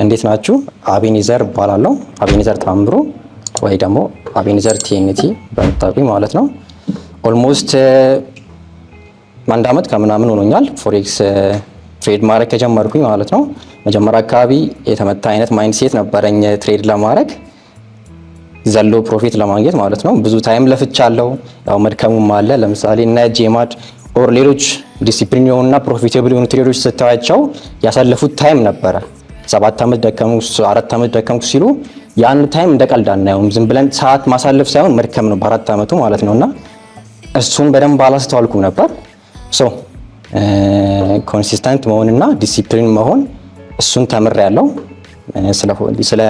እንዴት ናችሁ? አቤኔዘር እባላለሁ። አቤኔዘር ታምሩ ወይ ደግሞ አቤኔዘር ቲኤንቲ በምታውቁኝ ማለት ነው። ኦልሞስት 1 ዓመት ከምናምን ሆኖኛል ፎሬክስ ትሬድ ማድረግ ከጀመርኩኝ ማለት ነው። መጀመሪያ አካባቢ የተመታ አይነት ማይንድ ሴት ነበረኝ ትሬድ ለማድረግ ዘሎ ፕሮፊት ለማግኘት ማለት ነው። ብዙ ታይም ለፍቻለሁ። ያው መድከሙም አለ። ለምሳሌ እነ ጄማድ ኦር ሌሎች ዲሲፕሊን የሆኑና ፕሮፊቴብል የሆኑ ትሬዶች ስታያቸው ያሳለፉት ታይም ነበረ። 7 ዓመት ደከሙ፣ 4 ዓመት ደከሙ ሲሉ ያን ታይም እንደ ቀልድ አናየውም። ዝም ብለን ሰዓት ማሳለፍ ሳይሆን መድከም ነው በ4 ዓመቱ ማለት ነውና እሱን በደንብ አላስተዋልኩም ነበር። ሶ ኮንሲስተንት መሆንና ዲሲፕሊን መሆን እሱን ተምሬያለሁ። ስለ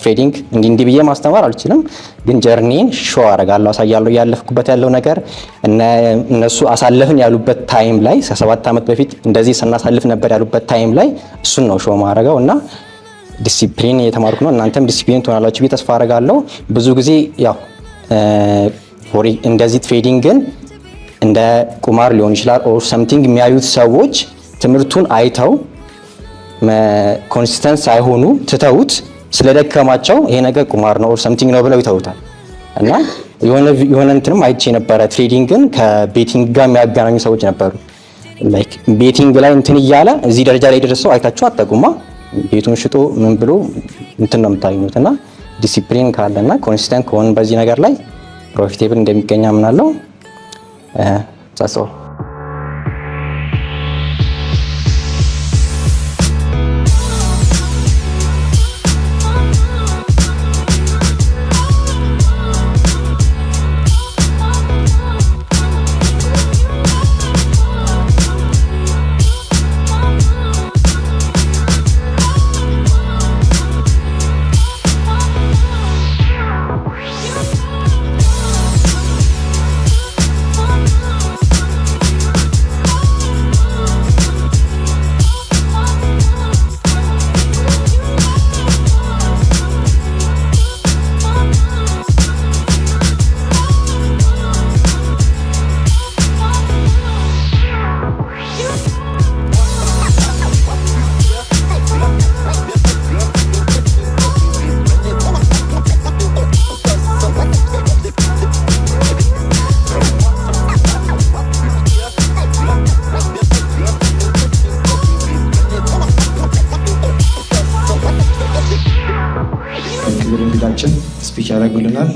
ትሬዲንግ እንዲህ ብዬ ማስተማር አልችልም፣ ግን ጀርኒን ሾው አደርጋለሁ፣ አሳያለሁ። ያለፍኩበት ያለው ነገር እነሱ አሳለፍን ያሉበት ታይም ላይ 7 ዓመት በፊት እንደዚህ ስናሳልፍ ነበር ያሉበት ታይም ላይ እሱን ነው ሾው ማድረገው እና ዲሲፕሊን እየተማርኩ ነው። እናንተም ዲሲፕሊን ትሆናላችሁ ብዬ ተስፋ አደርጋለሁ። ብዙ ጊዜ ያው እንደዚህ ትሬዲንግን እንደ ቁማር ሊሆን ይችላል ኦር ሰምቲንግ የሚያዩት ሰዎች ትምህርቱን አይተው ኮንሲስተንት ሳይሆኑ ትተውት ስለደከማቸው ይሄ ነገር ቁማር ነው ኦር ሰምቲንግ ነው ብለው ይተውታል። እና የሆነ እንትንም አይቼ ነበረ ትሬዲንግን ከቤቲንግ ጋር የሚያገናኙ ሰዎች ነበሩ። ላይክ ቤቲንግ ላይ እንትን እያለ እዚህ ደረጃ ላይ ደረሰው አይታችሁ አጠቁማ ቤቱን ሽጦ ምን ብሎ እንትን ነው የምታገኙት። እና ዲሲፕሊን ካለና ኮንሲስተንት ከሆነ በዚህ ነገር ላይ ፕሮፊቴብል እንደሚገኝ አምናለሁ። ጻጾ ስፒች ያደርጉልናል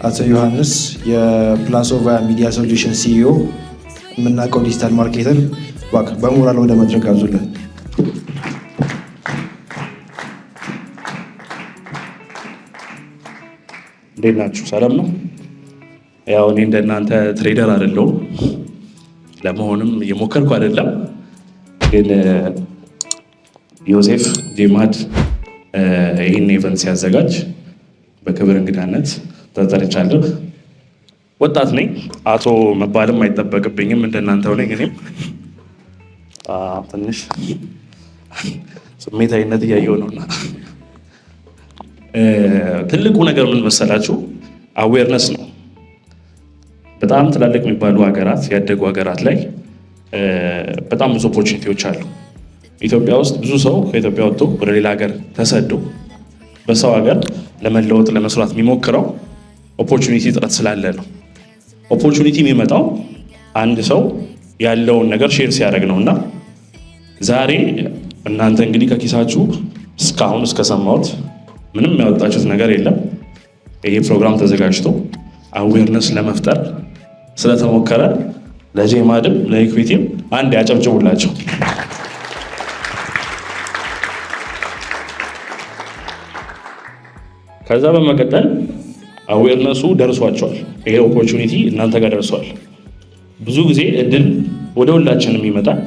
አቶ ዮሐንስ የፕላሶቫ ሚዲያ ሶሉሽን ሲኢኦ፣ የምናውቀው ዲጂታል ማርኬተር። በሞራል ወደ መድረክ አብዙልን። እንዴት ናችሁ? ሰላም ነው? ያው እኔ እንደናንተ ትሬደር አይደለሁም፣ ለመሆንም እየሞከርኩ አይደለም። ግን ዮሴፍ ጄማድ ይህን ኢቨንት ሲያዘጋጅ በክብር እንግዳነት ተጠርቻለሁ። ወጣት ነኝ፣ አቶ መባልም አይጠበቅብኝም፣ እንደናንተው ነኝ። እኔም ትንሽ ስሜታዊነት እያየሁ ነውና ትልቁ ነገር ምን መሰላችሁ? አዌርነስ ነው። በጣም ትላልቅ የሚባሉ ሀገራት፣ ያደጉ ሀገራት ላይ በጣም ብዙ ኦፖርቹኒቲዎች አሉ። ኢትዮጵያ ውስጥ ብዙ ሰው ከኢትዮጵያ ወጥቶ ወደ ሌላ ሀገር ተሰዶ በሰው ሀገር ለመለወጥ ለመስራት የሚሞክረው ኦፖርቹኒቲ እጥረት ስላለ ነው። ኦፖርቹኒቲ የሚመጣው አንድ ሰው ያለውን ነገር ሼር ሲያደርግ ነው። እና ዛሬ እናንተ እንግዲህ ከኪሳችሁ እስካሁን እስከሰማሁት ምንም ያወጣችሁት ነገር የለም። ይሄ ፕሮግራም ተዘጋጅቶ አዌርነስ ለመፍጠር ስለተሞከረ ለጄማድም ለኢኩዊቲም አንድ ያጨብጭቡላቸው። ከዛ በመቀጠል አዌርነሱ ደርሷቸዋል። ይሄ ኦፖርቹኒቲ እናንተ ጋር ደርሷል። ብዙ ጊዜ እድል ወደ ሁላችንም ይመጣል።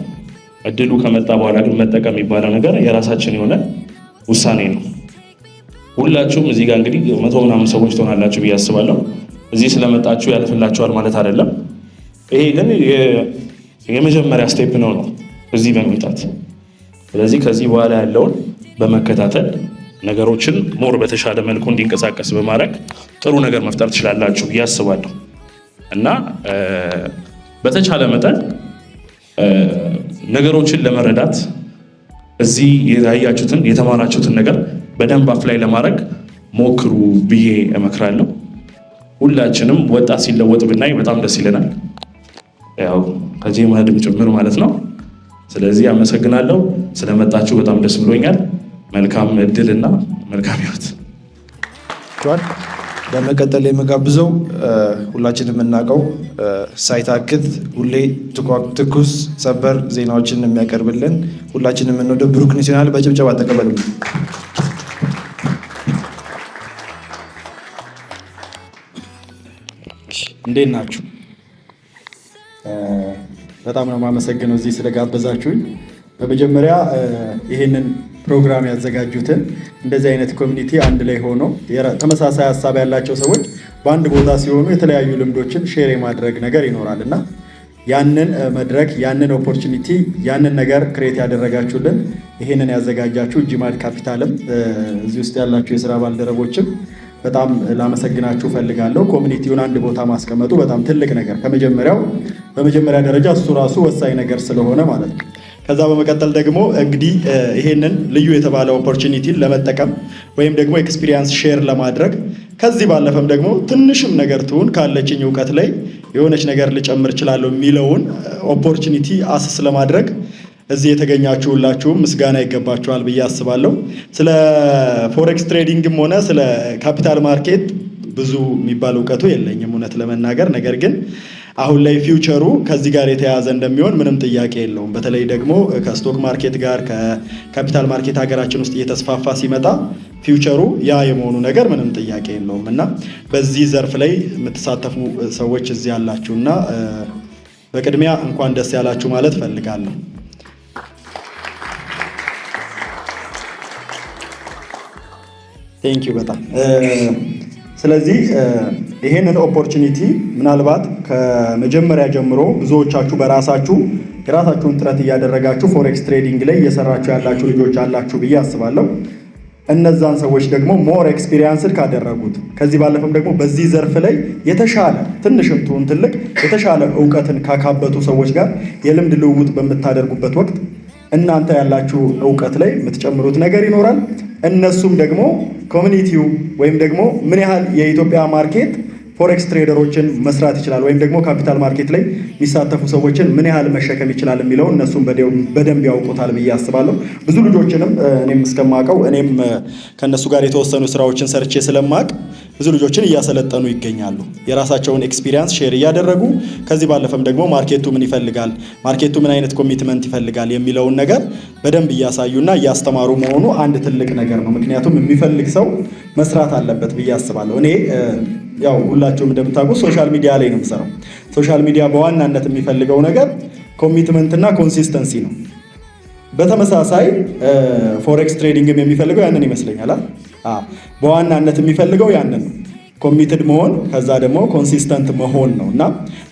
እድሉ ከመጣ በኋላ ግን መጠቀም የሚባለው ነገር የራሳችን የሆነ ውሳኔ ነው። ሁላችሁም እዚህ ጋር እንግዲህ 100 ምናምን ሰዎች ትሆናላችሁ ብዬ አስባለሁ። እዚህ ስለመጣችሁ ያልፍላችኋል ማለት አይደለም። ይሄ ግን የመጀመሪያ ስቴፕ ነው እዚህ በመምጣት። ስለዚህ ከዚህ በኋላ ያለውን በመከታተል ነገሮችን ሞር በተሻለ መልኩ እንዲንቀሳቀስ በማድረግ ጥሩ ነገር መፍጠር ትችላላችሁ ብዬ አስባለሁ። እና በተቻለ መጠን ነገሮችን ለመረዳት እዚህ ያያችሁትን የተማራችሁትን ነገር በደንብ አፕላይ ለማድረግ ሞክሩ ብዬ እመክራለሁ። ሁላችንም ወጣት ሲለወጥ ብናይ በጣም ደስ ይለናል፣ ያው ከዚህ ማድም ጭምር ማለት ነው። ስለዚህ አመሰግናለሁ ስለመጣችሁ በጣም ደስ ብሎኛል። መልካም እድልና መልካም ህይወት። በመቀጠል የምጋብዘው ሁላችንም የምናውቀው ሳይታክት ሁሌ ትኩስ ሰበር ዜናዎችን የሚያቀርብልን ሁላችንም የምንወደው ብሩክ ናሽናል በጭብጨባ ተቀበሉልን። እንዴት ናችሁ? በጣም ነው የማመሰግነው እዚህ ስለጋበዛችሁኝ። በመጀመሪያ ይህንን ፕሮግራም ያዘጋጁትን እንደዚህ አይነት ኮሚኒቲ አንድ ላይ ሆኖ ተመሳሳይ ሀሳብ ያላቸው ሰዎች በአንድ ቦታ ሲሆኑ የተለያዩ ልምዶችን ሼር የማድረግ ነገር ይኖራል እና ያንን መድረክ ያንን ኦፖርቹኒቲ ያንን ነገር ክሬት ያደረጋችሁልን ይህንን ያዘጋጃችሁ ጂማድ ካፒታልም እዚህ ውስጥ ያላችሁ የስራ ባልደረቦችም በጣም ላመሰግናችሁ ፈልጋለሁ። ኮሚኒቲውን አንድ ቦታ ማስቀመጡ በጣም ትልቅ ነገር በመጀመሪያ ደረጃ እሱ ራሱ ወሳኝ ነገር ስለሆነ ማለት ነው። ከዛ በመቀጠል ደግሞ እንግዲህ ይሄንን ልዩ የተባለ ኦፖርቹኒቲን ለመጠቀም ወይም ደግሞ ኤክስፒሪየንስ ሼር ለማድረግ ከዚህ ባለፈም ደግሞ ትንሽም ነገር ትሁን ካለችኝ እውቀት ላይ የሆነች ነገር ልጨምር እችላለሁ የሚለውን ኦፖርቹኒቲ አስስ ለማድረግ እዚህ የተገኛችሁ ሁላችሁም ምስጋና ይገባችኋል ብዬ አስባለሁ። ስለ ፎሬክስ ትሬዲንግም ሆነ ስለ ካፒታል ማርኬት ብዙ የሚባል እውቀቱ የለኝም እውነት ለመናገር። ነገር ግን አሁን ላይ ፊውቸሩ ከዚህ ጋር የተያያዘ እንደሚሆን ምንም ጥያቄ የለውም። በተለይ ደግሞ ከስቶክ ማርኬት ጋር ከካፒታል ማርኬት ሀገራችን ውስጥ እየተስፋፋ ሲመጣ ፊውቸሩ ያ የመሆኑ ነገር ምንም ጥያቄ የለውም እና በዚህ ዘርፍ ላይ የምትሳተፉ ሰዎች እዚህ ያላችሁና በቅድሚያ እንኳን ደስ ያላችሁ ማለት ፈልጋለሁ። ቴንኪው በጣም ስለዚህ ይሄንን ኦፖርቹኒቲ ምናልባት ከመጀመሪያ ጀምሮ ብዙዎቻችሁ የራሳችሁን ጥረት እያደረጋችሁ ፎሬክስ ትሬዲንግ ላይ እየሰራችሁ ያላችሁ ልጆች አላችሁ ብዬ አስባለሁ። እነዛን ሰዎች ደግሞ ሞር ኤክስፒሪየንስድ ካደረጉት ከዚህ ባለፈም ደግሞ በዚህ ዘርፍ ላይ የተሻለ ትንሽም ትሁን ትልቅ የተሻለ እውቀትን ካካበቱ ሰዎች ጋር የልምድ ልውውጥ በምታደርጉበት ወቅት እናንተ ያላችሁ እውቀት ላይ የምትጨምሩት ነገር ይኖራል። እነሱም ደግሞ ኮሚኒቲው ወይም ደግሞ ምን ያህል የኢትዮጵያ ማርኬት ፎሬክስ ትሬደሮችን መስራት ይችላል ወይም ደግሞ ካፒታል ማርኬት ላይ የሚሳተፉ ሰዎችን ምን ያህል መሸከም ይችላል የሚለው እነሱም በደንብ ያውቁታል ብዬ አስባለሁ። ብዙ ልጆችንም እኔም እስከማውቀው እኔም ከነሱ ጋር የተወሰኑ ስራዎችን ሰርቼ ስለማቅ ብዙ ልጆችን እያሰለጠኑ ይገኛሉ። የራሳቸውን ኤክስፒሪየንስ ሼር እያደረጉ ከዚህ ባለፈም ደግሞ ማርኬቱ ምን ይፈልጋል፣ ማርኬቱ ምን አይነት ኮሚትመንት ይፈልጋል የሚለውን ነገር በደንብ እያሳዩና እያስተማሩ መሆኑ አንድ ትልቅ ነገር ነው። ምክንያቱም የሚፈልግ ሰው መስራት አለበት ብዬ አስባለሁ። እኔ ያው ሁላችሁም እንደምታውቁት ሶሻል ሚዲያ ላይ ነው የምሰራው። ሶሻል ሚዲያ በዋናነት የሚፈልገው ነገር ኮሚትመንት እና ኮንሲስተንሲ ነው። በተመሳሳይ ፎሬክስ ትሬዲንግም የሚፈልገው ያንን ይመስለኛል። በዋናነት የሚፈልገው ያንን ነው፣ ኮሚትድ መሆን ከዛ ደግሞ ኮንሲስተንት መሆን ነው እና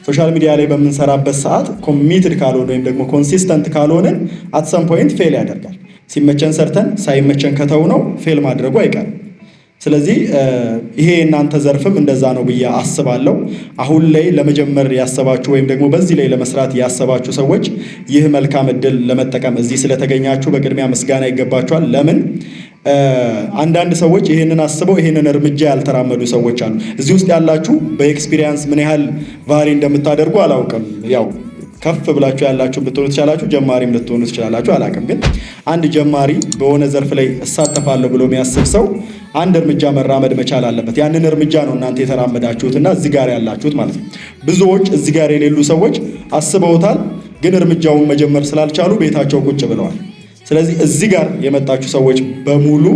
ሶሻል ሚዲያ ላይ በምንሰራበት ሰዓት ኮሚትድ ካልሆነ ወይም ደግሞ ኮንሲስተንት ካልሆንን አት ሰም ፖይንት ፌል ያደርጋል። ሲመቸን ሰርተን ሳይመቸን ከተው ነው ፌል ማድረጉ አይቀርም። ስለዚህ ይሄ እናንተ ዘርፍም እንደዛ ነው ብዬ አስባለሁ። አሁን ላይ ለመጀመር ያሰባችሁ ወይም ደግሞ በዚህ ላይ ለመስራት ያሰባችሁ ሰዎች ይህ መልካም እድል ለመጠቀም እዚህ ስለተገኛችሁ በቅድሚያ ምስጋና ይገባችኋል። ለምን አንዳንድ ሰዎች ይህንን አስበው ይህንን እርምጃ ያልተራመዱ ሰዎች አሉ። እዚህ ውስጥ ያላችሁ በኤክስፒሪየንስ ምን ያህል ቫሪ እንደምታደርጉ አላውቅም። ያው ከፍ ብላችሁ ያላችሁ ብትሆኑ ትችላላችሁ፣ ጀማሪም ልትሆኑ ትችላላችሁ፣ አላውቅም። ግን አንድ ጀማሪ በሆነ ዘርፍ ላይ እሳተፋለሁ ብሎ የሚያስብ ሰው አንድ እርምጃ መራመድ መቻል አለበት። ያንን እርምጃ ነው እናንተ የተራመዳችሁትና እዚህ ጋር ያላችሁት ማለት ነው። ብዙዎች እዚህ ጋር የሌሉ ሰዎች አስበውታል፣ ግን እርምጃውን መጀመር ስላልቻሉ ቤታቸው ቁጭ ብለዋል። ስለዚህ እዚህ ጋር የመጣችሁ ሰዎች በሙሉ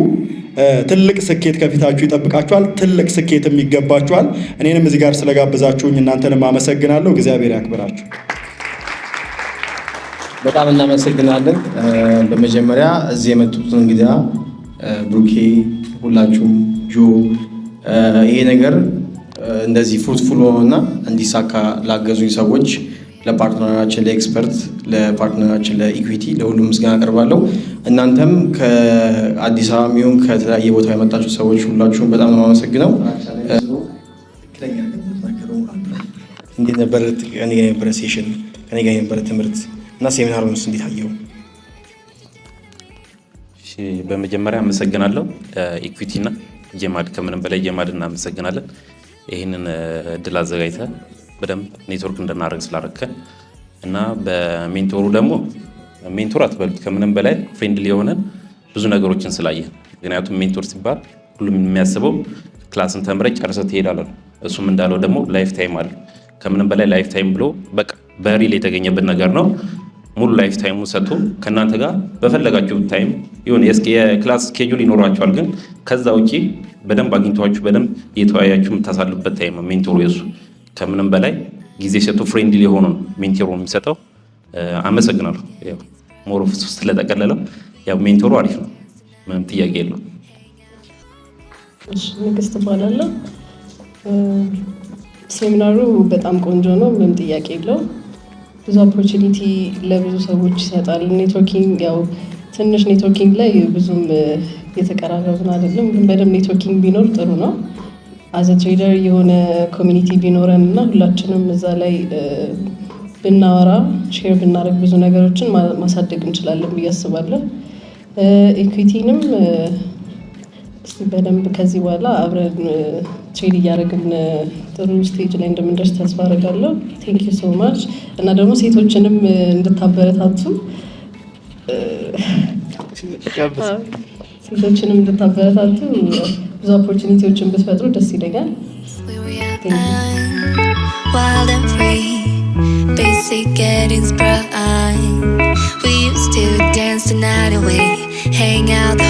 ትልቅ ስኬት ከፊታችሁ ይጠብቃችኋል። ትልቅ ስኬትም ይገባችኋል። እኔንም እዚህ ጋር ስለጋበዛችሁኝ እናንተንም አመሰግናለሁ። እግዚአብሔር ያክብራችሁ። በጣም እናመሰግናለን። በመጀመሪያ እዚህ የመጡት እንግዳ ብሩኬ፣ ሁላችሁም ጆ፣ ይሄ ነገር እንደዚህ ፍሩትፉል ሆኖና እንዲሳካ ላገዙኝ ሰዎች፣ ለፓርትነራችን ለኤክስፐርት፣ ለፓርትነራችን ለኢኩዊቲ፣ ለሁሉም ምስጋና አቀርባለሁ። እናንተም ከአዲስ አበባ የሚሆን ከተለያየ ቦታ የመጣችሁ ሰዎች ሁላችሁም በጣም ነው የማመሰግነው። እንዴት ነበር ከኔ ጋር የነበረ ሴሽን፣ ከኔ ጋር የነበረ ትምህርት እና ሴሚናሩንስ እንዴት አየው? በመጀመሪያ አመሰግናለሁ ኢኩዊቲ እና ጄማድ፣ ከምንም በላይ ጄማድ እናመሰግናለን። ይህንን እድል አዘጋጅተህ በደንብ ኔትወርክ እንድናደርግ ስላደረግከን እና በሜንቶሩ ደግሞ ሜንቶር አትበሉት፣ ከምንም በላይ ፍሬንድሊ የሆነን ብዙ ነገሮችን ስላየን። ምክንያቱም ሜንቶር ሲባል ሁሉም የሚያስበው ክላስን ተምረህ ጨርሰህ ትሄዳለህ። እሱም እንዳለው ደግሞ ላይፍ ታይም አለ። ከምንም በላይ ላይፍ ታይም ብሎ በቃ በሪል የተገኘበት ነገር ነው። ሙሉ ላይፍ ታይሙ ሰጥቶ ከእናንተ ጋር በፈለጋችሁ ታይም ይሁን የክላስ ስኬጁል ይኖራቸዋል፣ ግን ከዛ ውጪ በደንብ አግኝተዋችሁ በደንብ እየተወያያችሁ የምታሳልፉበት ታይም ነው ሜንቶሩ የሱ። ከምንም በላይ ጊዜ ሰጥቶ ፍሬንድሊ የሆነ ሜንቶሩ የሚሰጠው። አመሰግናለሁ። ያው ሞሮፍ ስለጠቀለለው ያው ሜንቶሩ አሪፍ ነው፣ ምንም ጥያቄ የለው። እሺ ንግስት እባላለሁ። ሴሚናሩ በጣም ቆንጆ ነው፣ ምንም ጥያቄ የለው። ብዙ ኦፖርቹኒቲ ለብዙ ሰዎች ይሰጣል። ኔትወርኪንግ ያው ትንሽ ኔትወርኪንግ ላይ ብዙም የተቀራረብን አይደለም፣ ግን በደንብ ኔትወርኪንግ ቢኖር ጥሩ ነው። አዘ ትሬደር የሆነ ኮሚኒቲ ቢኖረን እና ሁላችንም እዛ ላይ ብናወራ ሼር ብናደርግ ብዙ ነገሮችን ማሳደግ እንችላለን ብዬ አስባለሁ። ኢኩዊቲንም በደንብ ከዚህ በኋላ አብረን ትሬድ እያደረግን ጥሩ ስቴጅ ላይ እንደምንደርስ ተስፋ አደርጋለሁ። ቴንክ ዩ ሶ ማች። እና ደግሞ ሴቶችንም እንድታበረታቱ ብዙ ኦፖርቹኒቲዎችን ብትፈጥሩ ደስ ይለኛል። Wild and free, basic getting sprung. We used to dance the night away, hang out.